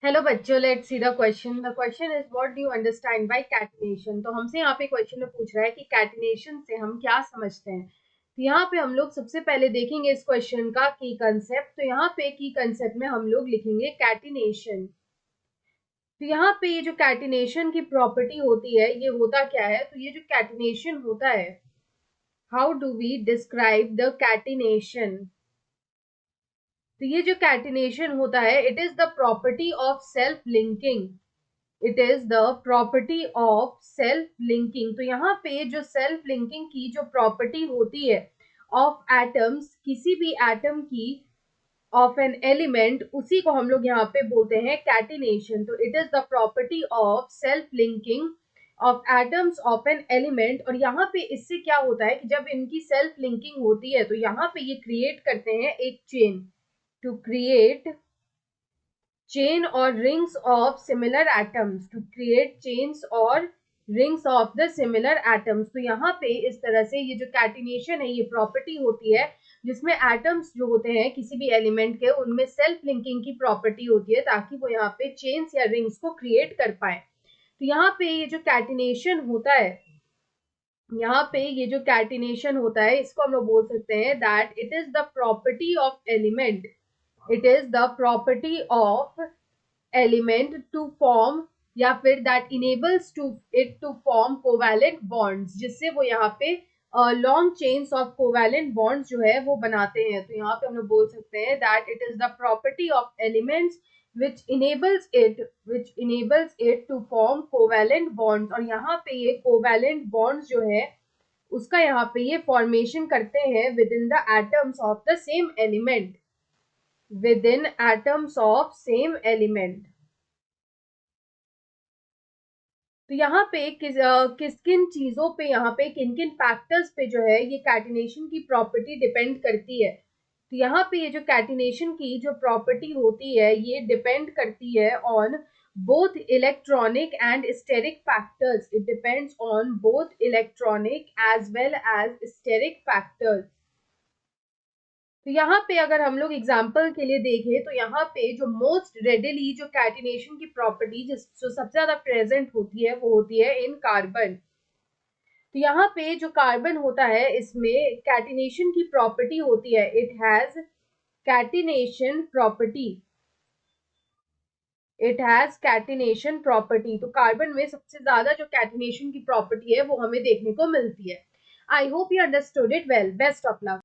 Hello बच्चों, let's see the question. The question is what do you understand by catenation. तो हमसे यहाँ पे क्वेश्चन में पूछ रहा है कि कैटिनेशन से हम क्या समझते हैं। तो यहाँ पे हम लोग सबसे पहले देखेंगे इस क्वेश्चन का की कंसेप्ट। तो यहाँ पे की कंसेप्ट में हम लोग लिखेंगे कैटिनेशन। तो यहाँ पे ये जो कैटिनेशन की प्रॉपर्टी होती है, ये होता क्या है। तो ये जो कैटिनेशन होता है, how do we describe the catenation. तो ये जो कैटिनेशन होता है, it is the property of self linking. It is the property of self linking. तो यहाँ पे जो सेल्फ लिंकिंग की जो प्रॉपर्टी होती है ऑफ एटम्स, किसी भी एटम की, ऑफ एन एलिमेंट, उसी को हम लोग यहाँ पे बोलते हैं कैटिनेशन। तो it is the property of self linking of atoms of an element. और यहाँ पे इससे क्या होता है कि जब इनकी सेल्फ लिंकिंग होती है तो यहाँ पे ये क्रिएट करते हैं एक chain, to create chain or rings of similar atoms, to create chains or rings of the similar atoms। तो यहाँ पे इस तरह से ये जो कैटिनेशन है, ये प्रॉपर्टी होती है जिसमें एटम्स जो होते हैं किसी भी एलिमेंट के, उनमें सेल्फ लिंकिंग की प्रॉपर्टी होती है ताकि वो यहाँ पे चेन्स या रिंग्स को क्रिएट कर पाए। तो यहाँ पे ये जो कैटिनेशन होता है, यहाँ पे ये जो कैटिनेशन होता है, इसको हम लोग बोल सकते हैं that it is the property of element. It is the property of element to form, या फिर that enables to it to form covalent bonds, जिससे वो यहाँ पे long chains of covalent bonds जो है वो बनाते हैं। तो यहाँ पे हम लोग बोल सकते हैं that it is the property of elements which enables it to form covalent bonds। और यहाँ पे ये covalent bonds जो है उसका यहाँ पे ये फॉर्मेशन करते हैं with in the atoms of the same element, with in atoms of same element. तो यहाँ पे किस किन चीजों पे, यहाँ पे किन किन फैक्टर्स पे जो है ये कैटिनेशन की प्रॉपर्टी डिपेंड करती है। तो यहाँ पे ये जो कैटिनेशन की जो प्रॉपर्टी होती है, ये डिपेंड करती है on both electronic and steric factors. It depends on both electronic as well as steric factors. तो यहाँ पे अगर हम लोग एग्जाम्पल के लिए देखें तो यहाँ पे जो मोस्ट रेडिली जो कैटिनेशन की प्रॉपर्टी जो सबसे ज्यादा प्रेजेंट होती है वो होती है इन कार्बन। तो यहाँ पे जो कार्बन होता है इसमें कैटिनेशन की प्रॉपर्टी होती है, it has catenation property. It has catenation property. तो कार्बन में सबसे ज्यादा जो कैटिनेशन की प्रॉपर्टी है वो हमें देखने को मिलती है। I hope you understood it well. Best of luck.